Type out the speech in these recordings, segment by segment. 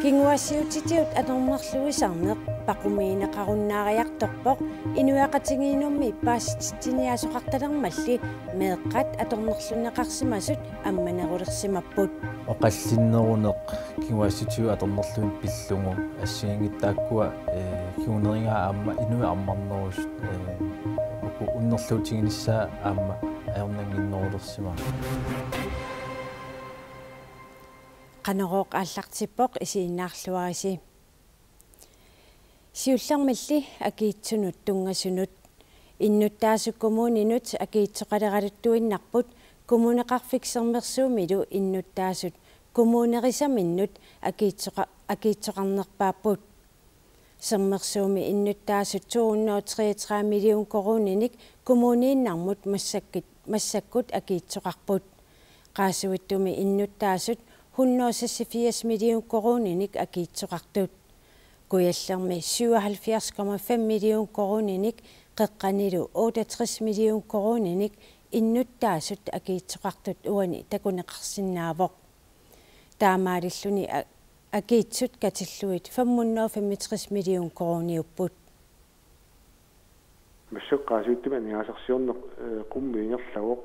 Kinguassiutitiut atornerluisarneq paqumiineqarunnaariartorpoq inuaqatigiinummi paassitiniasuqartalermalli meeqqat atornerluneqarsimasut ammanerulersimapput oqallinneruneq kinguassitiu atornerluun pillungu ассигингиттааккуа киунерингаа аама инуи аммарнерус уку уннерлуутигиниссаа аама аернангиннерулерсима qanoroq ааллартиппоq исииннаарлуариси сиуллермилли акиитсунут тунгасунут иннуттаасуккумуунинут акиитсоқалералуттуиннарпут коммунеқарфиксермерсуумилу иннуттаасут коммунерисаминнут акиитсоқарнерпааппут сермерсууми иннуттаасут 233 миллион коруниник коммунииннармут массаккут акиитсоқарпут qaasuittumi иннуттаасут 184 миллион коруниник акиитсоқартут куяллерми 77,5 миллион коруниник қеққанилу 68 миллион коруниник иннуттаасут акиитсоқартут уани такунеқарсинаавоқ таамаалиллуни акиитсут катиллуит 565 миллион коруниуппут массоққаасуиттума ниасарсиорнеқ қуммиингерлавоқ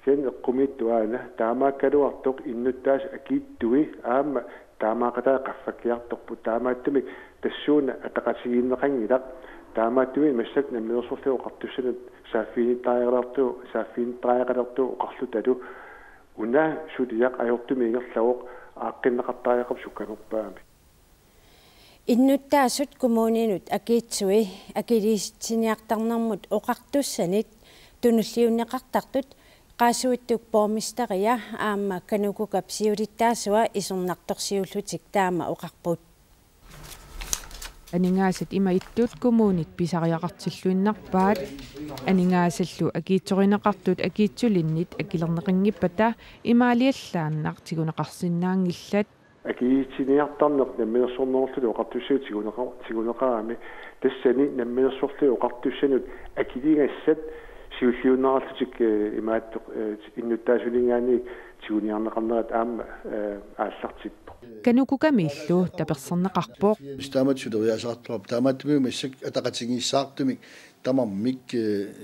кен эққумииттуаана таамааккалуартоқ иннуттаас акииттуи аама таамаақатаа qaffakkiartorpu таамааттумик тассууна атақатигииннеқангилақ таамааттуи массак наммиерсорлуо қартуссанут сааффиниттаариалартуу сааффиниттаариалартуу оқарлуталу уна сулиақ ajortumiingерлавоқ ааққиннеқартаариақап сукканерпаами иннуттаасут коммуунинут акиитсуи акилииситсиниартарнэрмут оқартуссанит тунуллиуннеқартартут qaasuittug pormisteria aamma kanukukap siulittaasua isornartorsiullutик таама оқарпут анингаасат има иттуут коммуунит писариақартиллуиннарпаат анингаасаллу акиитсоринеқартут акиитсулиннит акилернеқингиппата имаалиаллааннар тигунеқарсинаангиллат акиитсиниартарнеқ намминерсорнерлуту оқартуссуут тигунеқарами тассани намминерсорлу оқартуссанут акилигассат сиуллиуннаарлутик имааттоқ иннуттаасулингаани тигуниарнеқарнерат аама ааллартиппо канукукамииллу таперсернеқарпоқ стаматсулериасаартуап таамааттуми массак атақатигиссаартумик тамармик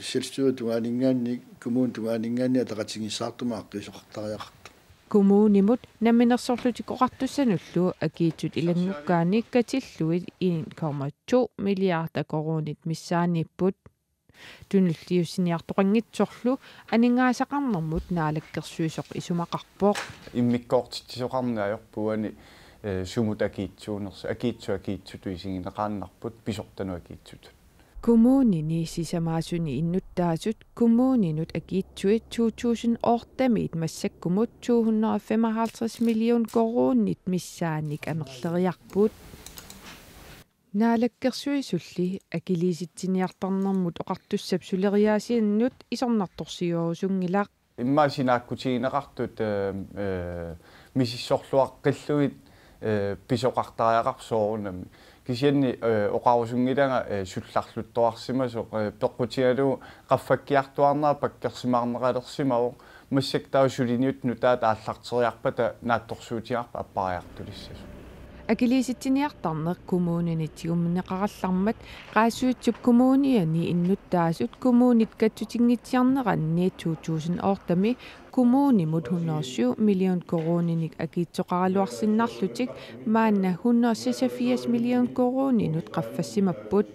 селстуа тугаанингаанни коммуун тугаанингаанни атақатигиссаартума аққисоқартариақарта коммуунимут намминерсорлутик оқартуссануллу акиитсут илангуккаани катиллуит 1,2 миллиарда коруунит миссааниппут тунуллиуссиниартоқангитсорлу анингаасақарнэрмут наалаккерсуисоқ исумақарпоқ иммиккоортитсиоқарниаёрпуани сумут акиитсуту исигинеқааннарпут писортану акиитсутут коммуунини сисамаасуни иннуттаасут коммуунинут акиитсуит 2008 массаккумут 255 миллион корууннит миссааник амерлериарпут наалаккерсуисулли акилииситсиниартарнэрмут оқартуссап сулериаасианнут исорнарторсиуорусунгилақ иммаасинааккутигинеқартут мисиссорлуаққиллуит писоқартариақарсоорунами кисианни оқарусунгилага сулларлутторарсимасо пеққутигалу qaffakkiartuarnaa паккерсимаарнеқалерсимао массактау сулиниут нутаат ааллартериарпата наатторсуутиарпа аппариартулиссасу акилииситсиниартарнеқ коммуунинитсигумнеқараллармат qaasuutsuk коммууниани иннуттаасут коммуунит каттутингитсиарнеранни 2008 коммуунимут 107 миллион коруниник акиитсоқаралуарсиннарлутик маанна 186 миллион корунинут qaffassimapпут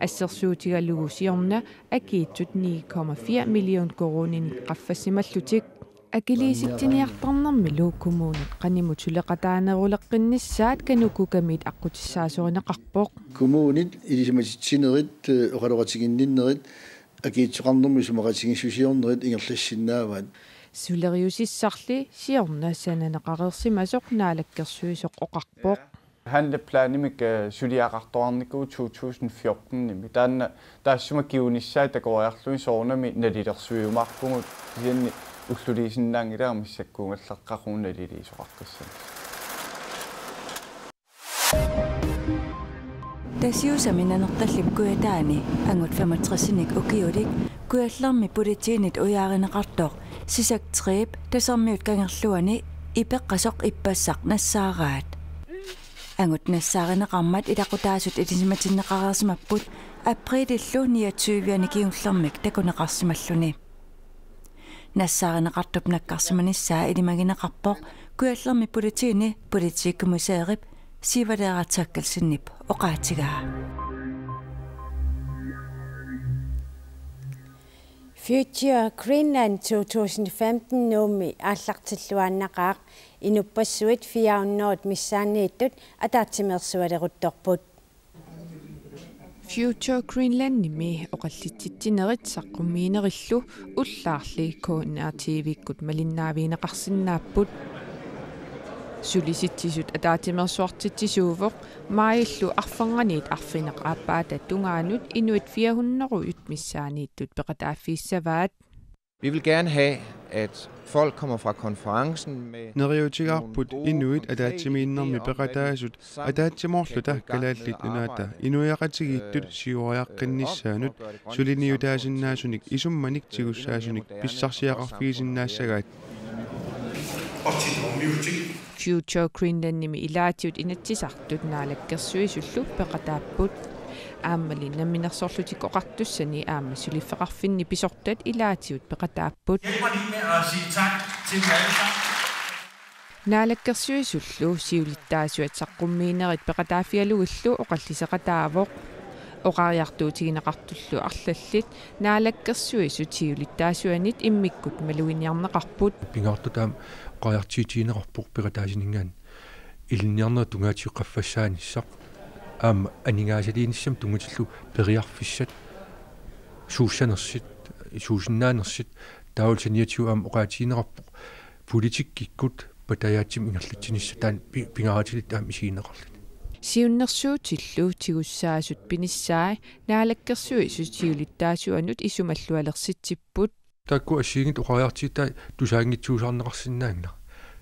ассерсуутигалугу сиорна акиитсут 9,4 миллион коруниник qaffassimallutик акилииситсиниартарнэрмилу коммуунит qaнимут сулеқатаанерулеққиннссаат канукукамит аққутиссаасоринеқарпоқ коммуунит илисиматитсинерит оқалоқатигинниннерит акиитсоқарнэрми сумақатигиссусиорнерит ингерлассиннааваат сулериусиссарли сиорна сананеқарерсимасоқ наалаккерсуисоқ оқарпоқ handleplanemik сулиақарторарникуу 2014 ними таанна таассума киунissaа такориарлуи соорнами налилерсуиумаарпугут кианни уллулисиннаангилаа миссаккуунгаллеққаруна лилисоқартассана тасиусаминанерталлим куятаани ангут 65-ник укиулик kuallarmi politiinit uyaarineqartoq sisak trip tasermiut kangerluani ipeqqasoq ippassaq nassaaraat angut nassaarinеqarmat ilaqutaasut ilisimatinneqarersimapput априлиллу 29-яни киуллэрмик такунеқарсималлуни нассааринеқартуп наккарсиманиссаа илимагинеқарпоқ куаллерми политиини политиккумусеерип сивалератааккалсиннип оқаатигаа Future Greenland 2015 номи ааллартиллуааннақаақ инуппассуит 400 миссаанииттут атаатсимерсуалерутторпут Future Greenland nimi oqallitsittinerit saqqummiinerилlu уллаарли KNR-TV-иккут малиннаавиинеқарсиннааппут сулиситсисут атаатимерсуартитсисуувоқ маиллу арфанганиит арфинеқ ааппаата тунгаанут инуит 400 миссаанииттут пеқатааффииссаваат. Vi vil gerne have, at folk kommer fra konferencen med Neriutigarput inuit ataatimiinnermi peqataasut ataatsimorluta kalaallit unaata inuiaqatigiittut siuariaqqinnissaanut suliniutaasinnaasunik isummanik tigussaaasunik pissarsiaqarfiisinnaassagaat Future Greenland nimi ilaatiut inatsisartut naalakkersuisullu peqataapput ааммали намминерсорлутик оқартуссани аама сулиффеқарфинни писортат илаатиут пеқатааппут наалаккерсуисуллу сиулиттаасуат саққуммиинерит пеқатааффиалугиллу оқаллисеқатаавоқ оқариартуутигинеқартуллу арлаллит наалаккерсуисут сиулиттаасуанит иммиккут малуиниарнеқарпут пингартутаам қаяртиитигинеқарпуқ пеқатаасинингаан илинниарнера тунгаатиуққаффассааниссақ аама анигаасалииниссам тунгутиллу периарфиссат суусанерсит суусиннаанерсит таулсаниатиу аама оқаатиинеқарпоқ политиккиккут патаяатсим ингерлитсинисса таан пингаратилит аама исиинеқарлут сиуннерсуутиллу тигуссаасут пиниссаа наалаккерсуисут сиулиттаасуанут исумаллуалерситсиппут таакку ассиигит оқариартиитаа тусаангитсуусаарнеқарсинаангна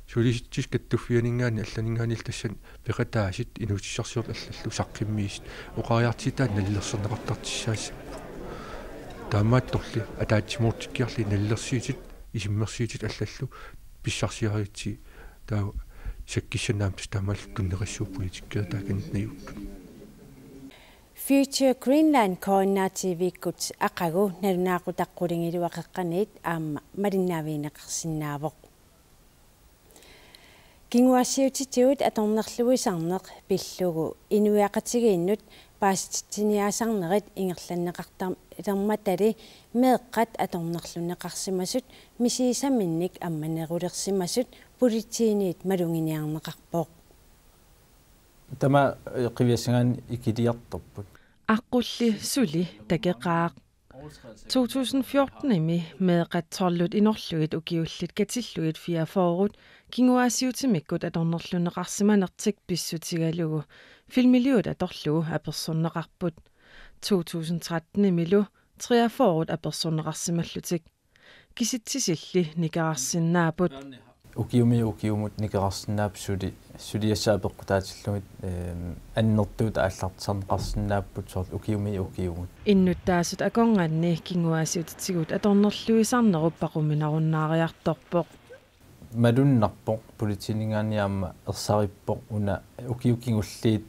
сулиситсис каттуффианингаани алланингаанил тассан пеқатаасит инуутиссарсиорт аллаллу саққиммиис оқариартиитаа наллерсернеқартартиссаасса таамаатторли атаатсимууртиккиарли наллерсиитит исиммерсиитит аллаллу писсарсиаритси таа саккиссанаамтус таамаал туннериссуу политиккера тааканитнаюутту Future Greenland KNR-TV-иккут ақагу налунаақутаққулингилуақеққаниит аама малиннаавиинеқарсинаавоқ кингуассиутитиут аторнерлуисарнеқ пиллугу инуиақатигииннут пааститсиниаасарнерит ингерланнеқартар илерматали меэққат аторнерлунеқарсимасут мисиисаминник амманерулерсимасут политииниит малунгиниарнеқарпоқ тама қивиасингаан икилиарторпут аққулли сули такеқаақ 2014 ими меэқатсорлут инорлугит укиуллит катиллугит фиафоорут кингуаасиутимиккут аторнерлунеқарсиманертик писсутигалугу филмилиут аторлугу аперсорнеқарпут 2013 имилу триафоорут аперсорнеқарсималлутик киситсисилли никарарсиннаапут укиумут никарарсинаап сулиассаапеққутаатиллугит аннертуут ааллартсарнеқарсинааппут соор укиумут иннуттаасут аконганни кингуаасиутитсигут аторнерлуисарнеруппақуминаруннаариарторпоқ малуннарпоқ политинингаaniaама ерсариппоқ уна укиукингуллиит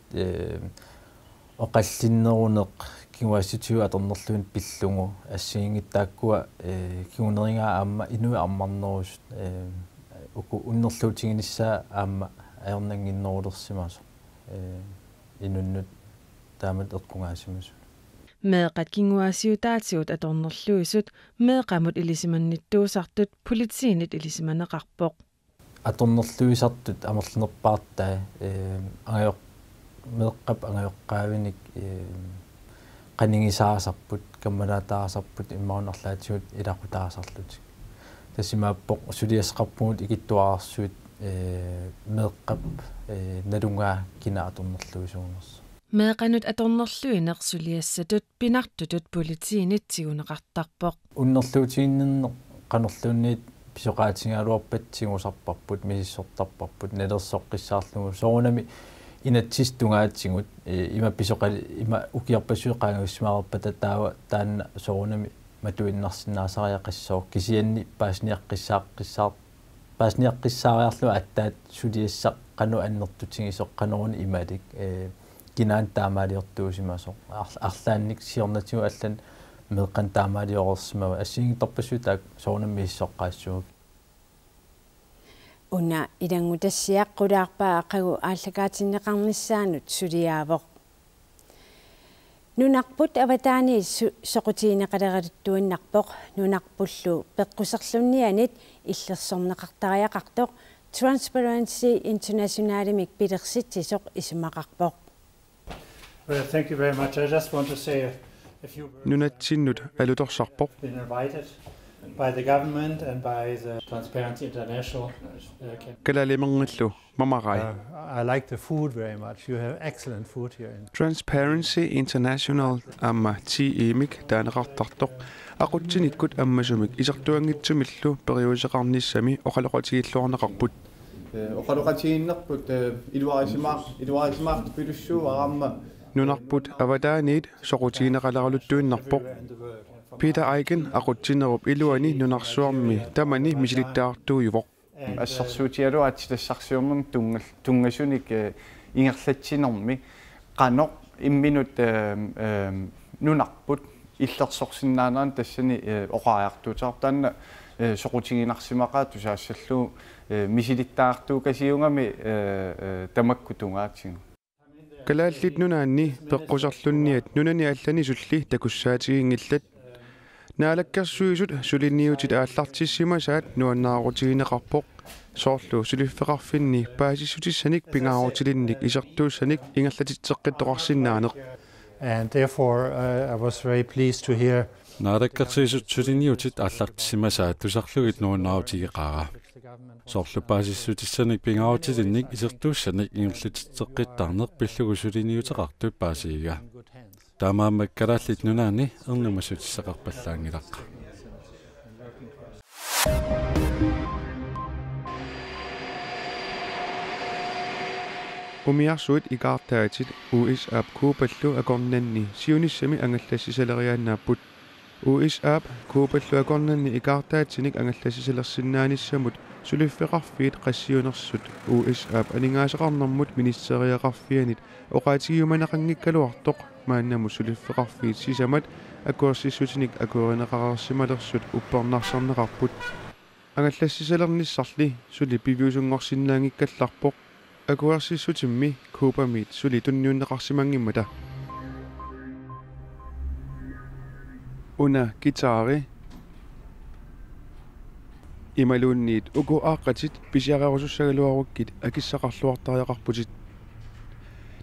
оқаллиннерунеқ кингуааситиу аторнерлуин пиллугу ассигингиттааккуа кигунерингаа аама инуи армарнерус уку уннерлуутигиниссаа аама аернангиннерулерсимасо инуннут таамат эққунгаасимасу меэқат кингуаасиутаатигут аторнерлуисут меэқамут илисиманниттуусартут политиинит илисиманеқарпоқ аторнерлуисартут амерлинерпаартаа агаёқ меэққап агаёққаавиник qaningisaasarput kammalataasarput immaunarlaatigut ilaqutaasarlutik тассимааппоқ сулиасеқарпугут игиттуаарсуит меэққап налунгаа кинааторнерлуисуунерс меэқанут аторнерлуинеқ сулиассатут пинартутут политиинитсигунеқартарпоқ уннерлуутигиннерне қанерлуунниит писоқаатингаалуарпатсигусарпарпут мисиссортарпарпут налерсоққиссаарлугу соорунами инатсистунгаатсигут има писоқали има укиарпассуи qaangussимаарпата таава таанна соорунами матуиннарсинаасариақиссоо кисианни паасниаққиссаариарлу аттаат сулиассақ қану аннертутигисоқ қанеруни ималик кинаан таамаалиортуусимасоқ арлаанник сиорнатигу аллан меэқан таамаалиорерсимава ассигиторпассуутаак соорнаммииссоққаассууг уна илангутассиаққулаарпаа ақагу ааллакаатиннеқарниссаанут сулиаавоқ нунарпут аватаани соқутиинеқалералуттуиннарпоқ нунарпуллу пеққусерлуннианит иллерсорнеқартариақартоқ Transparency Internationalимик пилерситсисоқ исумақарпоқ. Well, thank you very much. I just want to say a few words. Nunatsinut alutorsarpoq. Been invited by the government and by the Transparency International. Kalalimangallu mamarai. I like the food very much. You have excellent food here. Transparency International amma ti imik taanaqartartoq aqutsinikut ammasumik isartuangitsumillu periuseqarnissami oqaloqatigilluarneqarput oqaloqatiginnerput iluarisimaart pilussuuq aramma nunarput avataaniit soqutiineqalaruluttuinnarpoq Peter Eichen aqutsinerup iluani nunarsuarmi tamani misilittaartuujuvoq ассарсуутиалу атсилассарсиумун тунгасуник ингерлатсинерми qanoq имминут нунарпут иллерсорсиннаанеран тассани оqaajартуутаар таанна соqутигинарсимақаа тусаассаллу мисилиттаартуу касиунгами тамаккутунгаатсигу калааллит нунаанни пеққусарлунниат нунани аллани сулли такуссаатигингиллат наалаккерсуисут сулинниутит ааллартиссимасаат нуаннаарутигинеқарпоқ соорлу сулиффеқарфинни паасиссутиссаник пингаарутилинник исертууссаник ингерлатитсеққиттоқарсиннаанеқ. And therefore I was very pleased to hear наалаккерсуисут сулинниутит ааллартиссимасаат тусарлугит нуаннаарутигеқара соорлу паасиссутиссаник пингаарутилинник исертууссаник ингерлатитсеққиттаарнеқ пиллугу сулинниутеқартут паасиига таамааммак калааллит нунаани эрнумассутиссақарпаллаангилаққа умиарсуит икаартаатит USAP куупаллу акорнанни сиуниссами ангаллассисалериааннааппут USAP куупаллу акорнанни икаартаатсиник ангаллассисалерсиннааниссамут сулиффеқарфиит qassiunersut USAP анингаасеқарнэрмут министериақарфианит оqaатигиуманеқангиккалуартоқ мааннаму сулиффеқарфиит сисамат акуерсиссутиник акуеринеқарерсималерсут уппернарсарнеқарпут ангаллассисалерниссарли сули пивиусунгорсиннаангиккалларпоқ акуерсиссутимми куупамит сули тунниуннеқарсимангиммата уна гитари ималуунниит уку ааққатит писиареерусуссагалуаругкит акиссақарлуартариақарпутит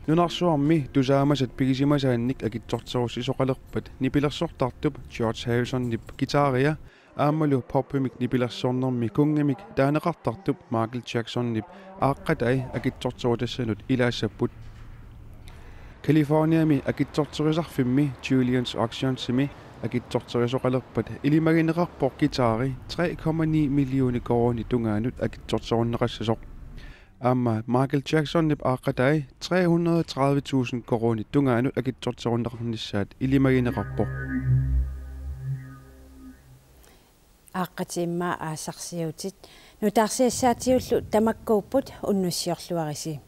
нунарсуарми тусаамасат пигисимасаанник акитсортеруссисоқалерпат нипилерсортартуп George Harrison нип гитария аамалу поппимик нипилерсорнэрми кунгамик таанеқартартуп Michael Jackson нип ааққатай акитсортерутассанут илаассаппут Калифорниами акитсортерисарфимми Julian's Auctionsimi акитсортерисоқалерпат илимагинеқарпоқ гитари 3,9 миллиони корони тунгаанут акитсортеруннеқассасоқ аама Michael Jackson нип ааққатай 330,000 корони тунгаанут акитсортеруннеқарниссаат илимагинеқарпоқ ааққатимма аасарсиутит нутаарсиассаатиуллу тамаккууппут уннуссиорлуариси